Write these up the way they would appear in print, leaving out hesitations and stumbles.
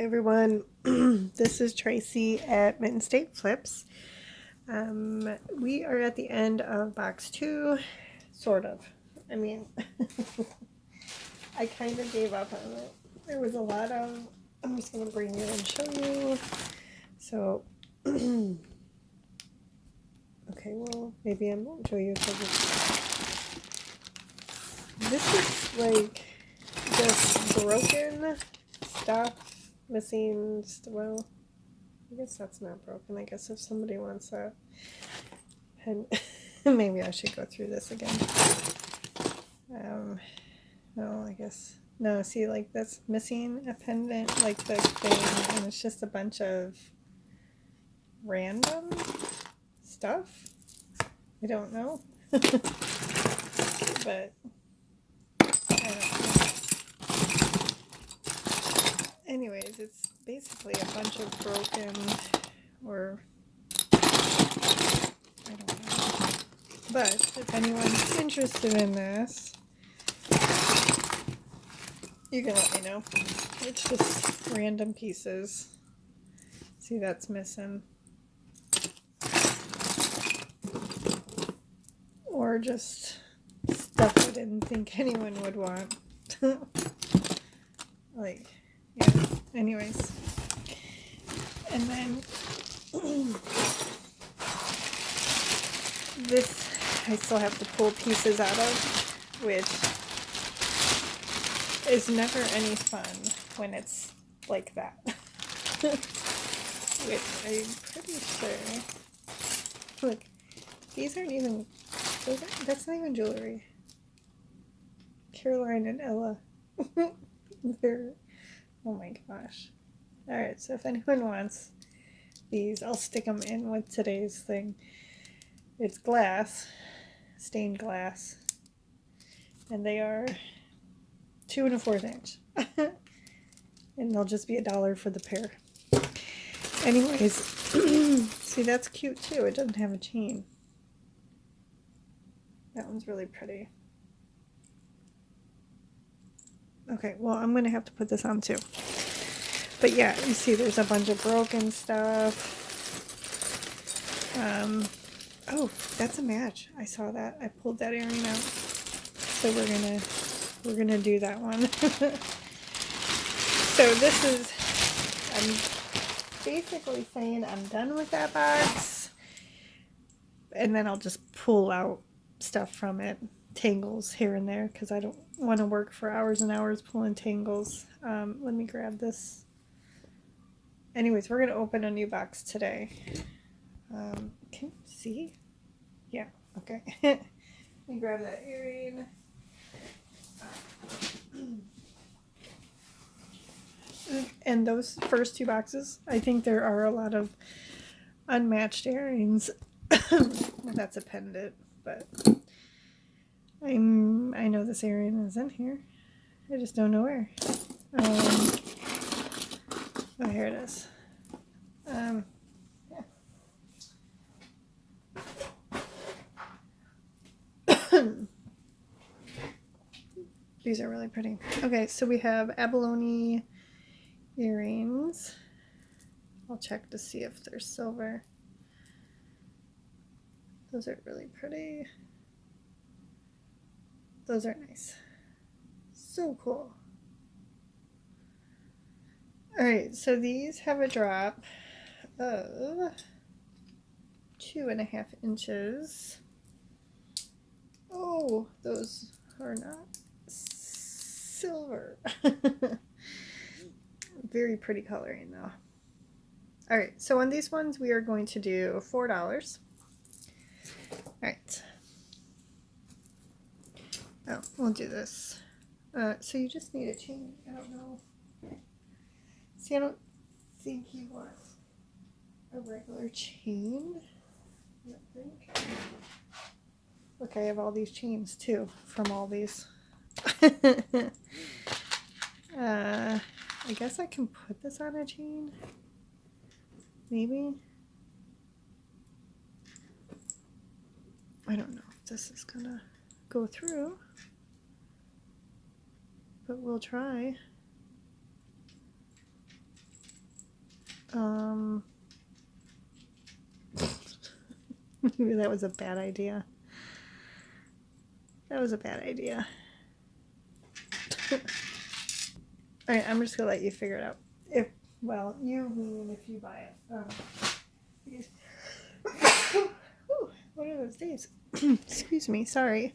Hi everyone, this is Tracy at Mitten State Flips. We are at the end of box 2, sort of. I mean, I kind of gave up on it. There was a lot of, I'm just going to bring you and show you. So, okay, well, maybe I won't show you because this is like just broken stuff. Missing, well, I guess that's not broken. I guess if somebody wants a pen, maybe I should go through this again. No, I guess, no, see, like, that's missing a pendant, like the thing, and it's just a bunch of random stuff. I don't know. But, I don't know. Anyways, it's basically a bunch of broken, or I don't know. But if anyone's interested in this, you can let me know. It's just random pieces. See, that's missing. Or just stuff I didn't think anyone would want. Like, yeah, anyways. And then this I still have to pull pieces out of, which is never any fun when it's like that. Which I'm pretty sure. Look, these aren't even, that's not even jewelry. Caroline and Ella. They're, oh my gosh. Alright, so if anyone wants these, I'll stick them in with today's thing. It's glass, stained glass, and they are 2 1/4 inch. And they'll just be $1 for the pair. Anyways, see, that's cute too. It doesn't have a chain. That one's really pretty. Okay, well, I'm going to have to put this on too. But yeah, you see there's a bunch of broken stuff. Oh, that's a match. I saw that. I pulled that earring out. So we're gonna do that one. So this is, I'm basically saying I'm done with that box. And then I'll just pull out stuff from it. Tangles here and there, because I don't want to work for hours and hours pulling tangles. Let me grab this. Anyways, we're going to open a new box today. Can you see? Yeah, okay. Let me grab that earring. And those first 2 boxes, I think there are a lot of unmatched earrings. Well, that's a pendant, but I know this earring is in here. I just don't know where. Oh, here it is. Yeah. These are really pretty. Okay, so we have abalone earrings. I'll check to see if they're silver. Those are really pretty. Those are nice. So cool. Alright, so these have a drop of 2.5 inches. Oh, those are not silver. Very pretty coloring though. Alright, so on these ones we are going to do $4. Alright. Oh, we'll do this. So you just need a chain. I don't know. See, I don't think you want a regular chain. I don't think. Look, I have all these chains too from all these. I guess I can put this on a chain. Maybe. I don't know if this is gonna go through, but we'll try. That was a bad idea. That was a bad idea. Alright, I'm just gonna let you figure it out. Well, you mean if you buy it. What are those days? Excuse me, sorry.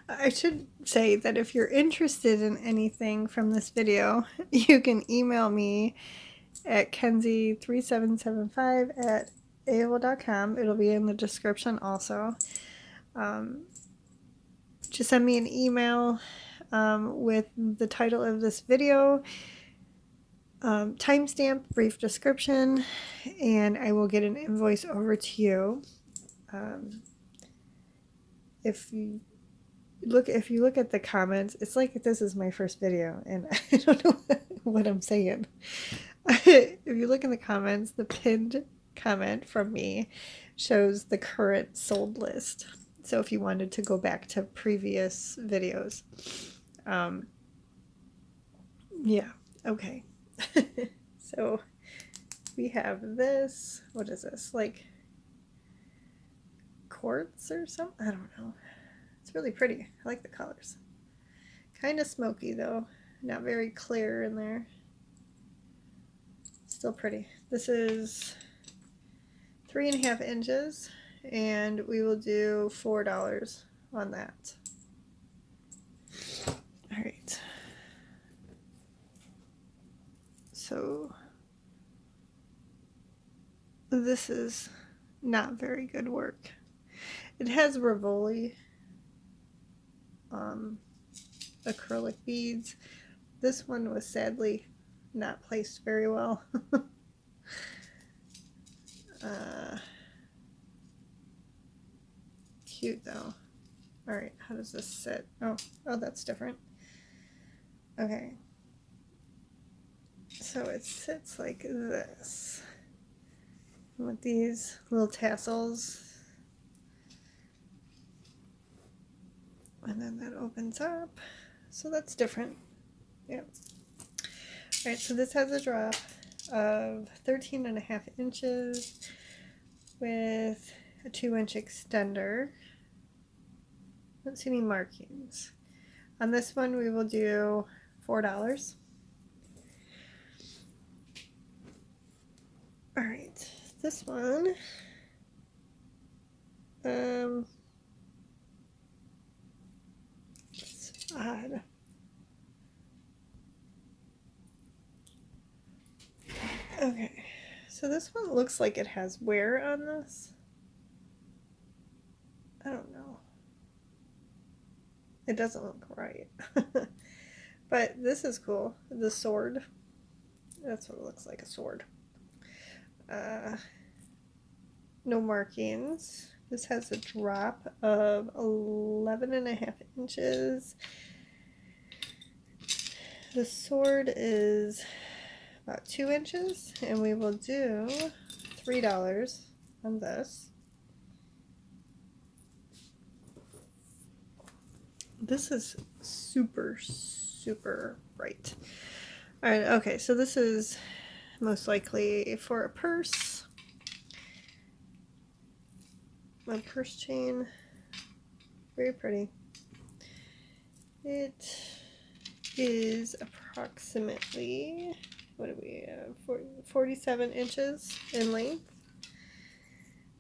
I should say that if you're interested in anything from this video, you can email me at kenzie3775@aol.com. It'll be in the description also. Just send me an email with the title of this video, timestamp, brief description, and I will get an invoice over to you. If you look at the comments, it's like this is my first video and I don't know what I'm saying. If you look in the comments, the pinned comment from me shows the current sold list. So if you wanted to go back to previous videos, yeah, okay. So we have this, what is this, like quartz or something? I don't know. It's really pretty. I like the colors. Kind of smoky though, not very clear in there. Still pretty. This is 3.5 inches and we will do $4 on that. All right. So this is not very good work. It has Rivoli acrylic beads. This one was sadly not placed very well. Cute though. All right, how does this sit? Oh, that's different. Okay. So it sits like this with these little tassels. And then that opens up. So that's different. Yeah. Alright, so this has a drop of 13.5 inches with a 2-inch extender. I don't see any markings. On this one we will do $4. Alright, this one it's odd. Okay, so this one looks like it has wear on this. I don't know. It doesn't look right. But this is cool. The sword. That's what it looks like, a sword. No markings. This has a drop of 11.5 inches. The sword is about 2 inches, and we will do $3 on this. This is super, super bright. Alright, okay, so this is most likely for a purse. My purse chain. Very pretty. It is approximately, what do we have, 47 inches in length.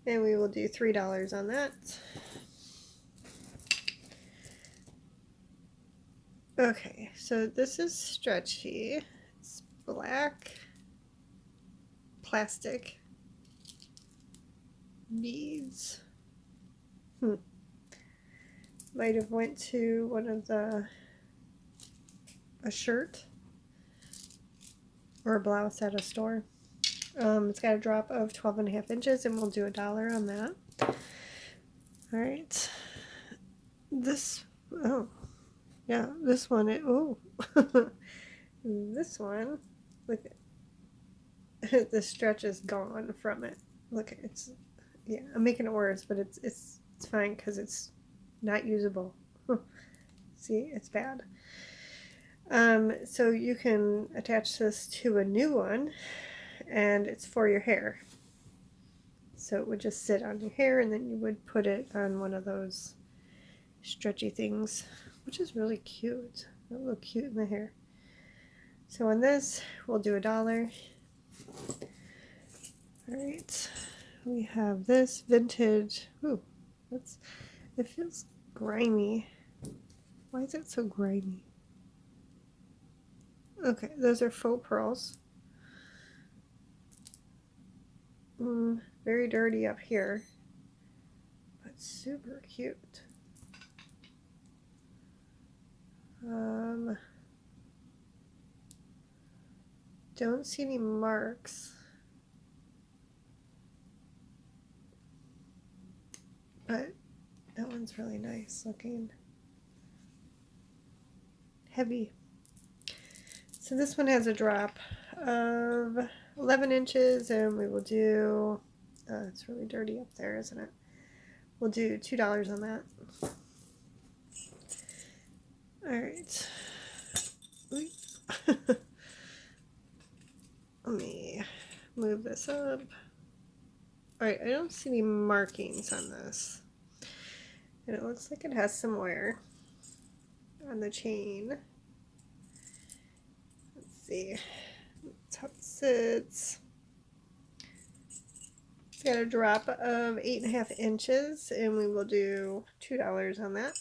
And we will do $3 on that. Okay, so this is stretchy. It's black plastic beads. Might have went to one of a shirt or a blouse at a store. It's got a drop of 12.5 inches, and we'll do $1 on that. All right, this, oh yeah, this one, this one, look, the stretch is gone from it. Look, it's, yeah, I'm making it worse, but it's fine because it's not usable. See, it's bad. So you can attach this to a new one, and it's for your hair. So it would just sit on your hair, and then you would put it on one of those stretchy things, which is really cute. It'll look cute in the hair. So on this, we'll do $1. Alright, we have this vintage. Ooh, it feels grimy. Why is it so grimy? Okay, those are faux pearls. Very dirty up here, but super cute. Don't see any marks, but that one's really nice looking. Heavy. So this one has a drop of 11 inches, and we will do, it's really dirty up there, isn't it? We'll do $2 on that. Alright. Let me move this up. Alright, I don't see any markings on this. And it looks like it has some wear on the chain. Let's see. That's how it sits. It's got a drop of 8.5 inches, and we will do $2 on that.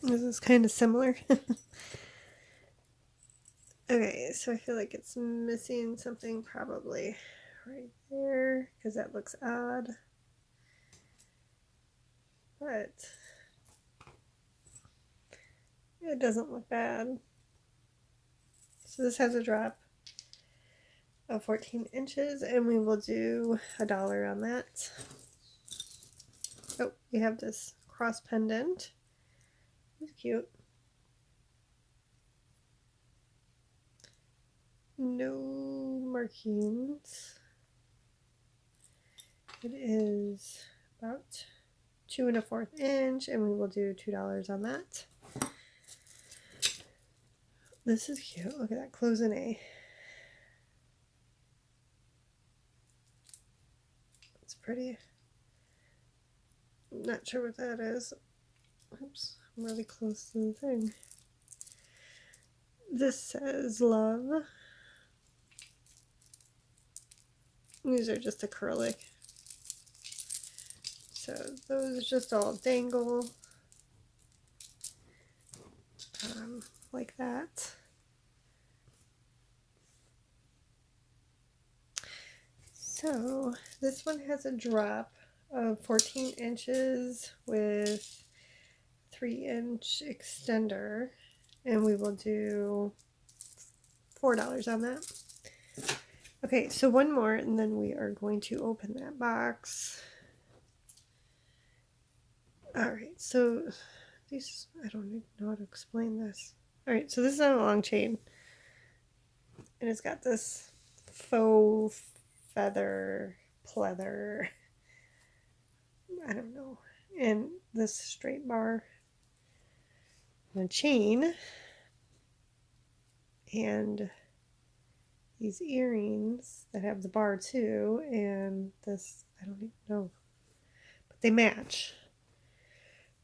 This is kind of similar. Okay, so I feel like it's missing something probably right there, because that looks odd. But it doesn't look bad. So this has a drop of 14 inches, and we will do $1 on that. Oh, we have this cross pendant. It's cute. No markings. It is about 2 1/4 inch, and we will do $2 on that. This is cute. Look at that closing A. It's pretty. I'm not sure what that is. Oops, I'm really close to the thing. This says love. These are just acrylic. So those just all dangle like that. So this one has a drop of 14 inches with 3-inch extender, and we will do $4 on that. Okay, so one more, and then we are going to open that box. Alright, so these, I don't even know how to explain this. Alright, so this is on a long chain, and it's got this faux feather, pleather, I don't know, and this straight bar, and a chain, and these earrings that have the bar too, and this, I don't even know, but they match.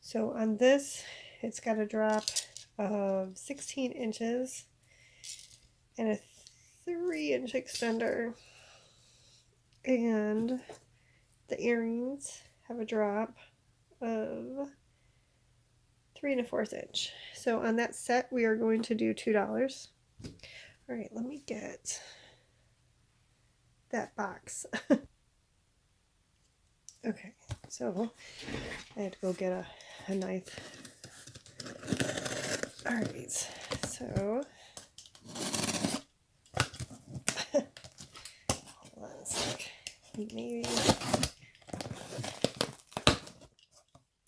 So on this, it's got a drop of 16 inches and a 3-inch extender, and the earrings have a drop of 3 1/4 inch. So on that set, we are going to do $2. All right, let me get that box. Okay, so I had to go get a knife. All right, so hold on a sec. Maybe.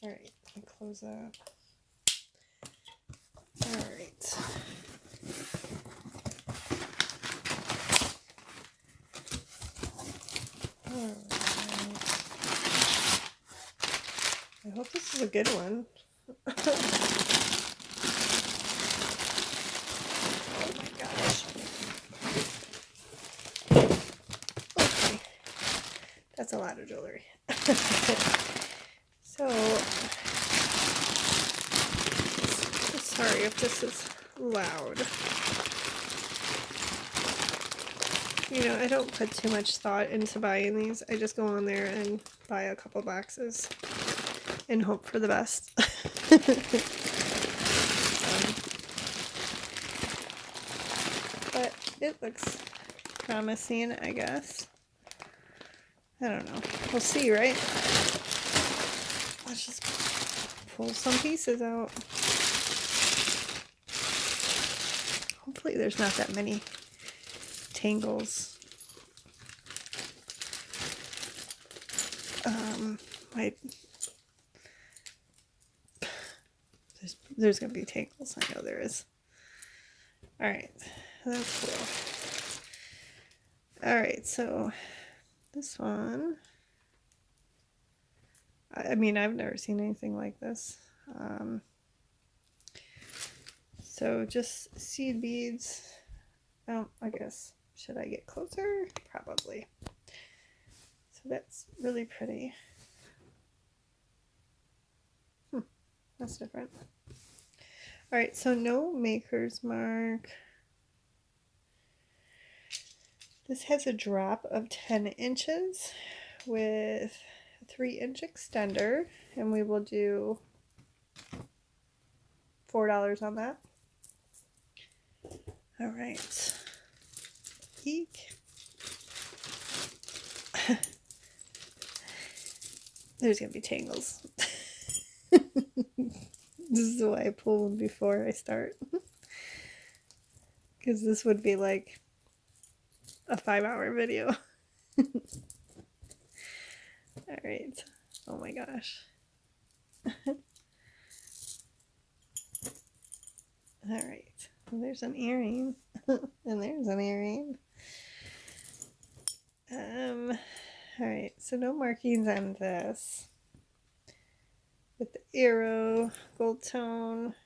All right, let me close up. All right. I hope this is a good one. Oh my gosh. That's a lot of jewelry. So, sorry if this is loud. You know, I don't put too much thought into buying these. I just go on there and buy a couple boxes and hope for the best. But it looks promising, I guess. I don't know. We'll see, right? Let's just pull some pieces out. Hopefully there's not that many tangles. There's gonna be tangles. I know there is. All right, that's cool. All right, so this one. I mean, I've never seen anything like this. So just seed beads. Oh, I guess, should I get closer? Probably. So that's really pretty. That's different. All right, so no maker's mark. This has a drop of 10 inches with a 3-inch extender, and we will do $4 on that. All right. Eek. There's gonna be tangles. This is why I pull them before I start. Because this would be like a 5-hour video. Alright. Oh my gosh. Alright. Well, there's an earring. And there's an earring. Alright, so no markings on this. With the arrow, gold tone,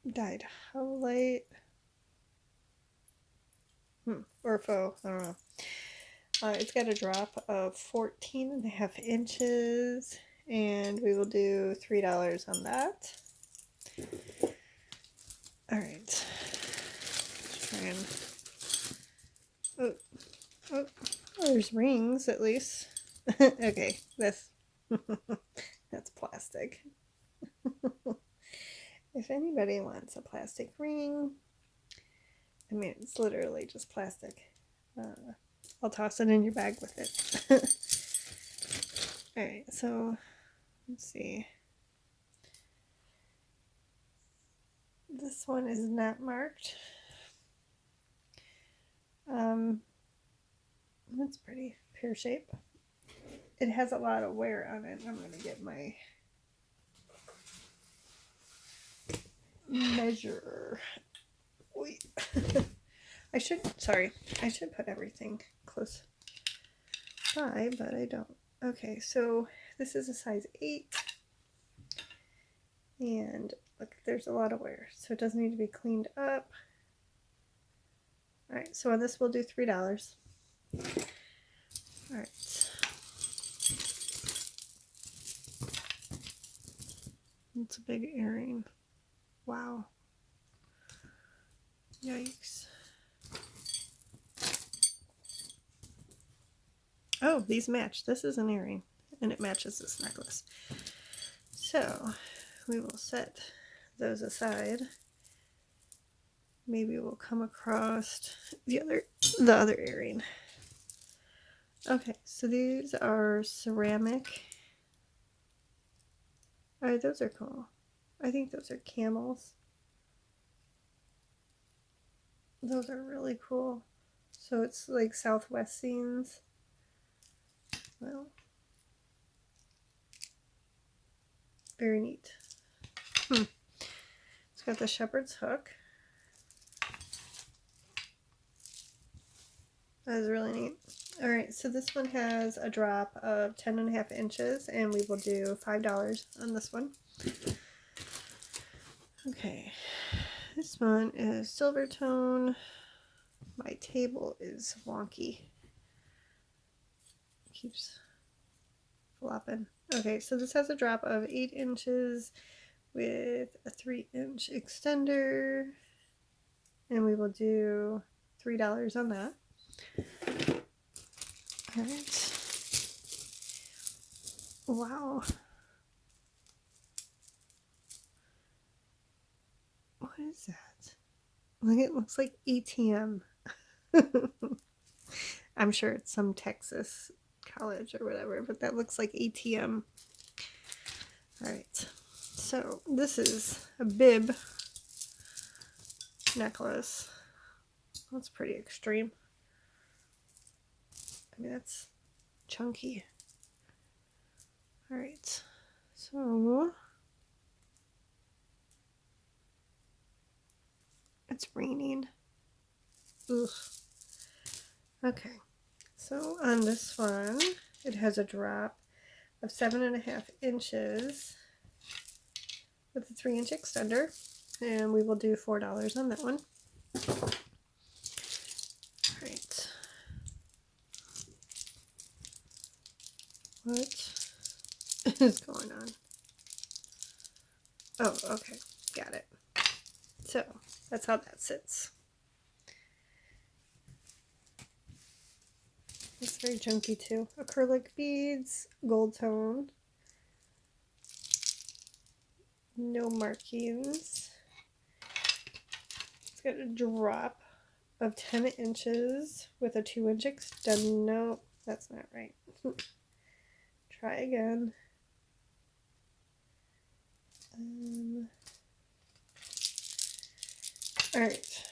dyed highlight, or faux, I don't know. It's got a drop of 14.5 inches, and we will do $3 on that. All right. Try and, oh, there's rings at least. Okay, that's plastic. If anybody wants a plastic ring, I mean, it's literally just plastic. I'll toss it in your bag with it. Alright, so let's see. This one is not marked. That's pretty. Pear shape. It has a lot of wear on it. I'm going to get my measure. Wait. I should put everything close by, but I don't. Okay, so this is a size 8. And look, there's a lot of wear, so it does need to be cleaned up. Alright, so on this we'll do $3. Alright. It's a big earring. Wow. Yikes. Oh, these match. This is an earring, and it matches this necklace. So, we will set those aside. Maybe we'll come across the other earring. Okay, so these are ceramic. Alright, those are cool. I think those are camels. Those are really cool. So it's like Southwest scenes. Well, very neat. It's got the shepherd's hook. That is really neat. Alright, so this one has a drop of 10.5 inches, and we will do $5 on this one. Okay, this one is silver tone. My table is wonky. keeps flopping. Okay, so this has a drop of 8 inches with a 3-inch extender, and we will do $3 on that. All right. Wow. What is that? Like, it looks like ATM. I'm sure it's some Texas college or whatever, but that looks like ATM. All right. So this is a bib necklace. That's pretty extreme. I mean, that's chunky. All right. So it's raining. Ugh. Okay. So on this one, it has a drop of 7.5 inches with a 3-inch extender, and we will do $4 on that one. All right. What is going on? Oh, okay. Got it. So that's how that sits. It's very chunky too. Acrylic beads, gold tone. No markings. It's got a drop of 10 inches with a 2-inch extender. No, that's not right. Try again. All right.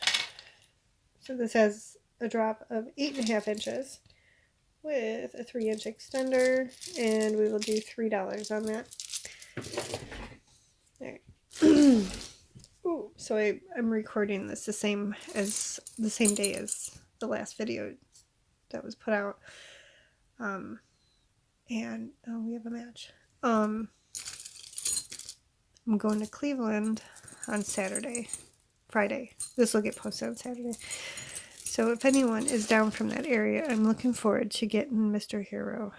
So this has a drop of 8.5 inches with a 3-inch extender, and we will do $3 on that. All right. Ooh, so I'm recording this the same day as the last video that was put out. And oh, we have a match. I'm going to Cleveland on Friday. This will get posted on Saturday. So if anyone is down from that area, I'm looking forward to getting Mr. Hero.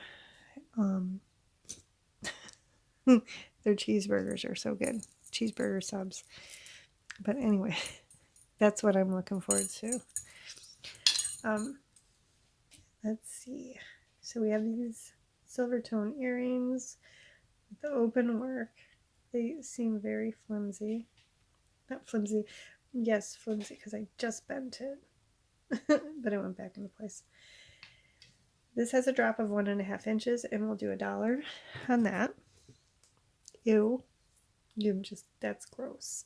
Their cheeseburgers are so good. Cheeseburger subs. But anyway, that's what I'm looking forward to. Let's see. So we have these silver tone earrings with the open work. They seem very flimsy. Not flimsy. Yes, flimsy, because I just bent it. But it went back into place. This has a drop of 1.5 inches, and we'll do $1 on that. Ew. That's gross.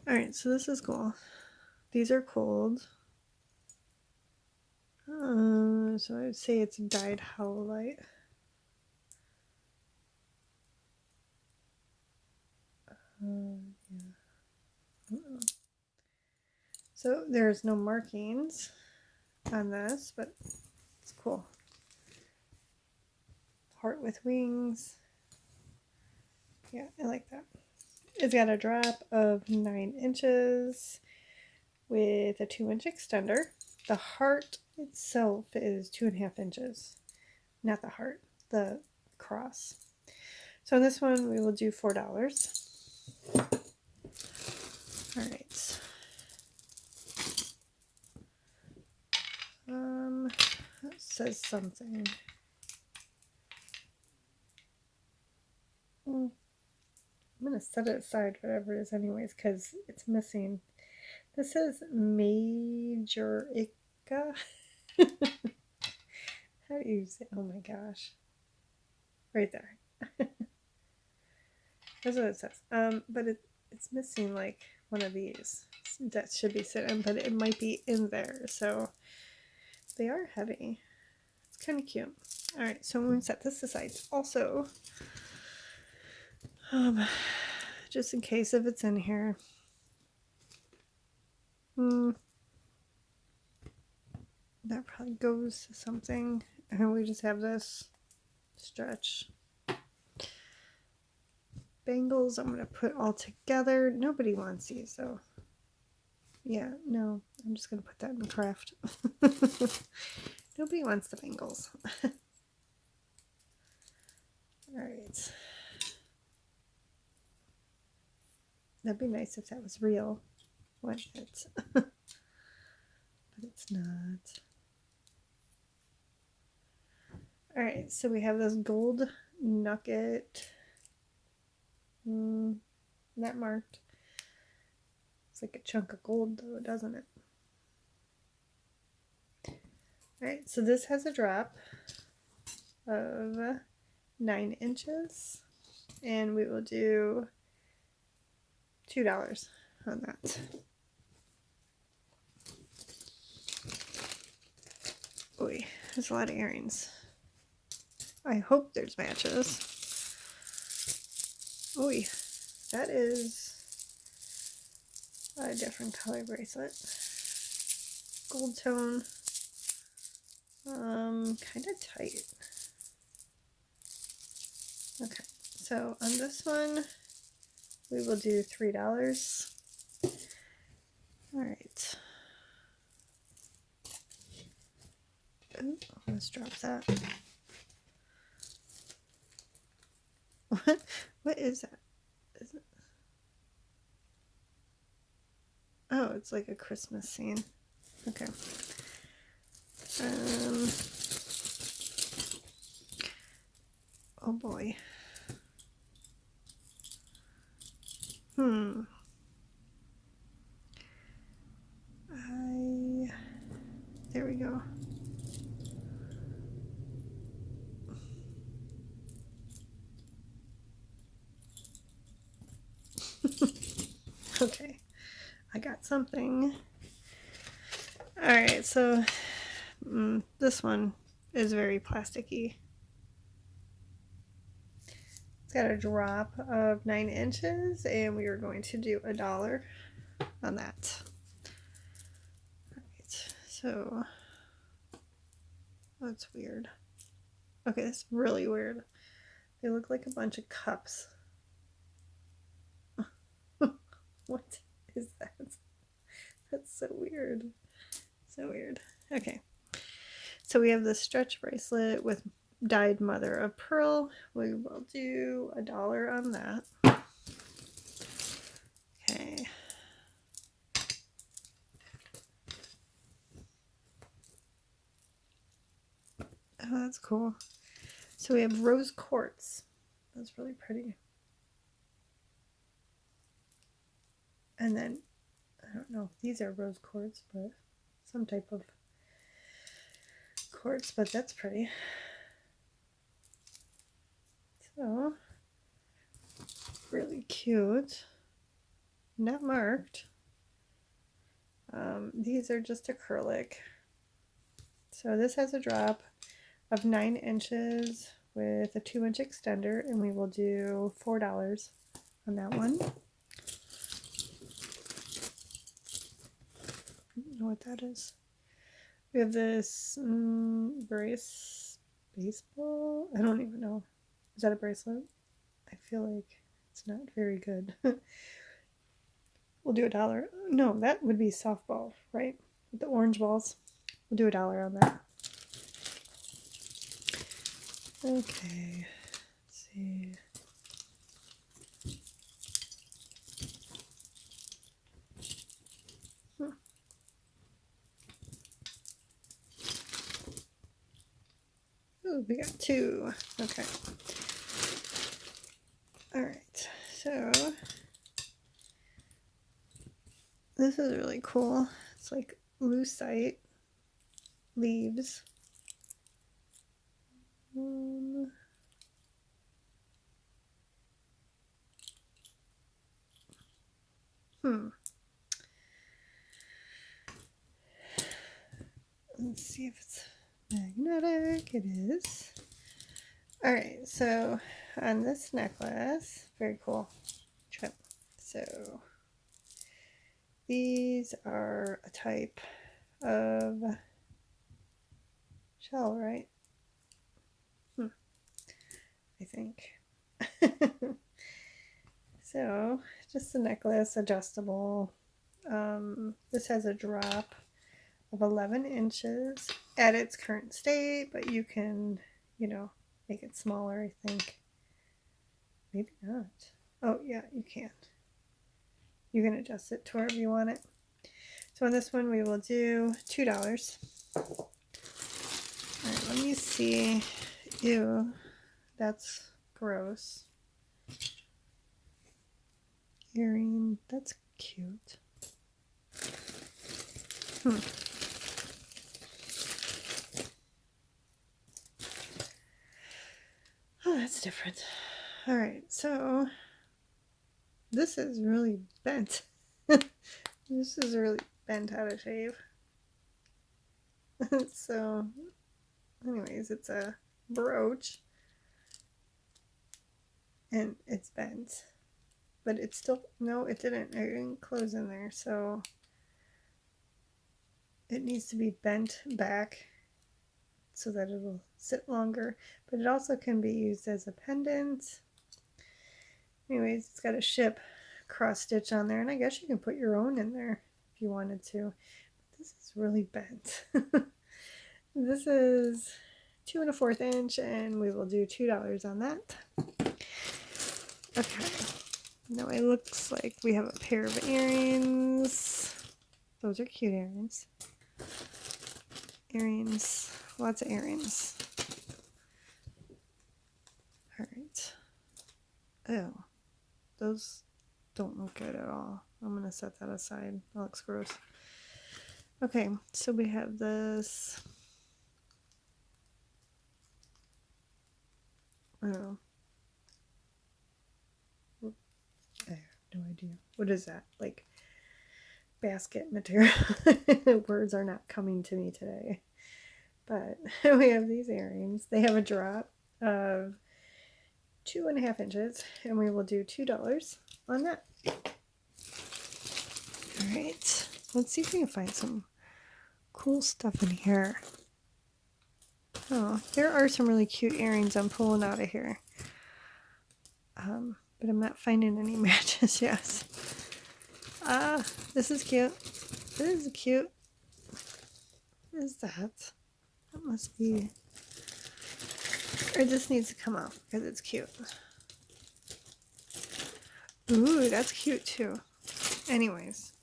Alright, so this is cool. These are cold. So I would say it's dyed howlite. Yeah. So there's no markings on this, but it's cool. Heart with wings. Yeah, I like that. It's got a drop of 9 inches with a 2-inch extender. The heart itself is 2.5 inches. Not the heart, the cross. So on this one, we will do $4. All right. That says something. I'm going to set it aside, whatever it is anyways, because it's missing. This says Majorica. How do you say? Oh my gosh. Right there. That's what it says. But it's missing like one of these. That should be sitting, but it might be in there. So they are heavy. It's kind of cute. All right, so I'm going to set this aside. Also, just in case if it's in here. That probably goes to something. And we just have this stretch. Bangles I'm going to put all together. Nobody wants these though. Yeah, no, I'm just going to put that in the craft. Nobody wants the bangles. Alright. That'd be nice if that was real, wouldn't it? But it's not. Alright, so we have this gold nugget. Not marked. It's like a chunk of gold though, doesn't it? Alright, so this has a drop of 9 inches, and we will do $2 on that. Oy, there's a lot of earrings. I hope there's matches. Oy, that is a different color bracelet. Gold tone. Kind of tight. Okay, so on this one, we will do $3. All right. Ooh, let's drop that. What is that? Is it? Oh, it's like a Christmas scene. Okay. Oh boy. There we go. Okay, I got something. Alright, so this one is very plasticky. It's got a drop of 9 inches, and we are going to do $1 on that. Alright, so that's weird. Okay, that's really weird. They look like a bunch of cups. What is that? That's so weird. So weird. Okay. So we have the stretch bracelet with dyed mother of pearl. We will do $1 on that. Okay. Oh, that's cool. So we have rose quartz. That's really pretty. And then, I don't know if these are rose quartz, but some type of quartz, but that's pretty. So, really cute. Not marked. These are just acrylic. So this has a drop of 9 inches with a 2-inch extender, and we will do $4 on that one. I don't know what that is. We have this baseball. I don't even know. Is that a bracelet? I feel like it's not very good. We'll do $1. No, that would be softball, right? With the orange balls. We'll do $1 on that. Okay. Let's see. Oh, we got 2. Okay. Alright, so this is really cool. It's like lucite leaves. Let's see if it's magnetic. It is. Alright, so on this necklace, very cool trip. So these are a type of shell, right? I think. So just a necklace, adjustable. This has a drop of 11 inches at its current state, but you can, you know, make it smaller, I think. Maybe not. Oh, yeah, you can. You can adjust it to wherever you want it. So on this one, we will do $2. All right, let me see. Ew, that's gross. Earring, that's cute. Oh, that's different. All right, so this is really bent. This is really bent out of shape. So, anyways, it's a brooch. And it's bent. But it's still, no, it didn't close in there. So, it needs to be bent back so that it will sit longer. But it also can be used as a pendant. Anyways, it's got a ship cross stitch on there. And I guess you can put your own in there if you wanted to. But this is really bent. This is 2 1/4 inch, and we will do $2 on that. Okay. Now it looks like we have a pair of earrings. Those are cute earrings. Earrings. Lots of earrings. Alright. Oh. Those don't look good at all. I'm going to set that aside. That looks gross. Okay. So we have this. Oh. I have no idea. What is that? Like basket material. Words are not coming to me today. But we have these earrings. They have a drop of 2 1/2 inches, and we will do $2 on that. All right. Let's see if we can find some cool stuff in here. Oh, there are some really cute earrings I'm pulling out of here. But I'm not finding any matches yet. This is cute. This is cute. What is that? That must be... Or this needs to come off because it's cute. Ooh, that's cute too. Anyways.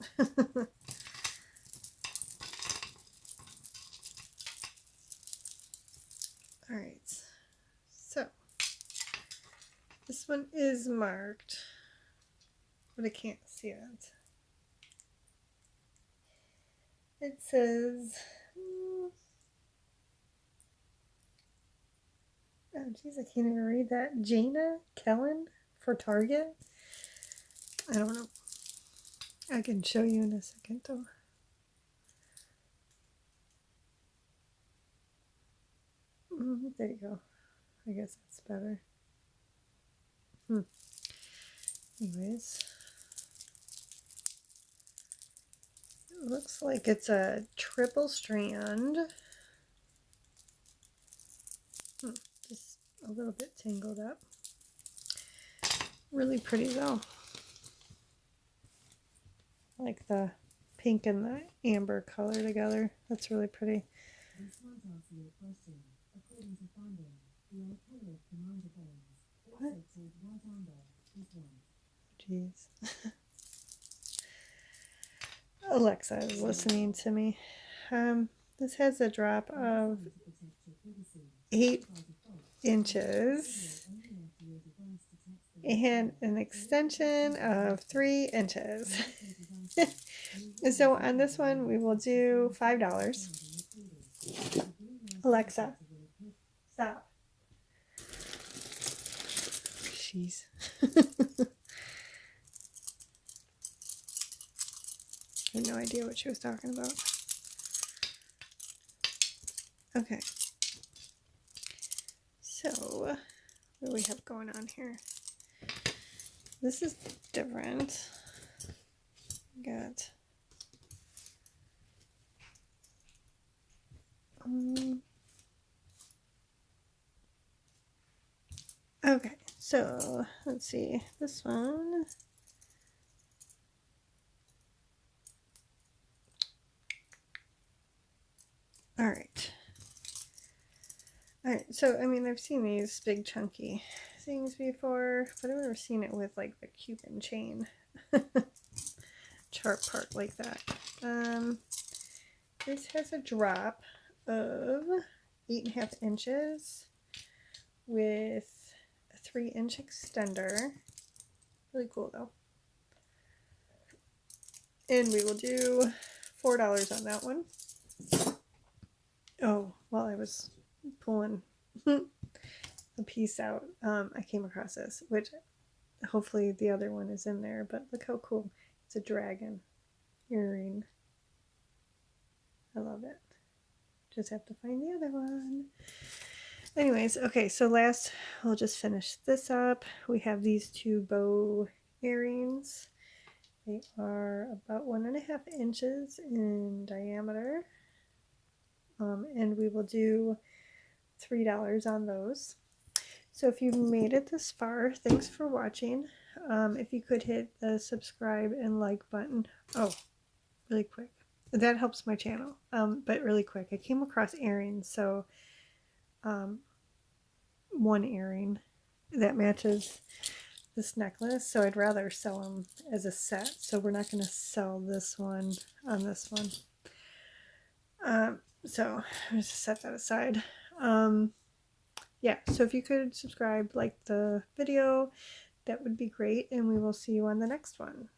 Alright. So, this one is marked, but I can't see it. It says... Oh, jeez, I can't even read that. Jana Kellen for Target. I don't know. I can show you in a second, though. There you go. I guess that's better. Anyways. It looks like it's a triple strand. Just a little bit tangled up. Really pretty though. I like the pink and the amber color together. That's really pretty. What? Jeez. Alexa is listening to me. This has a drop of 8 inches and an extension of 3 inches. So on this one, we will do $5. Alexa, stop. Jeez. I had no idea what she was talking about. Okay. So, what do we have going on here? This is different. Got okay, so let's see. This one All right. All right. So, I mean, I've seen these big chunky things before, but I've never seen it with like the Cuban chain chart part like that. This has a drop of 8.5 inches with a 3-inch extender. Really cool though. And we will do $4 on that one. Oh, while I was pulling a piece out, I came across this, which hopefully the other one is in there, but look how cool. It's a dragon earring. I love it. Just have to find the other one. Anyways, okay, so last, we'll just finish this up. We have these 2 bow earrings. They are about 1.5 inches in diameter. And we will do $3 on those. So if you made it this far, thanks for watching. If you could hit the subscribe and like button. Oh, really quick. That helps my channel. But really quick, I came across earrings. So one earring that matches this necklace. So I'd rather sell them as a set. So we're not going to sell this one on this one. So I'm just set that aside. Yeah, so if you could subscribe, like the video, that would be great, and we will see you on the next one.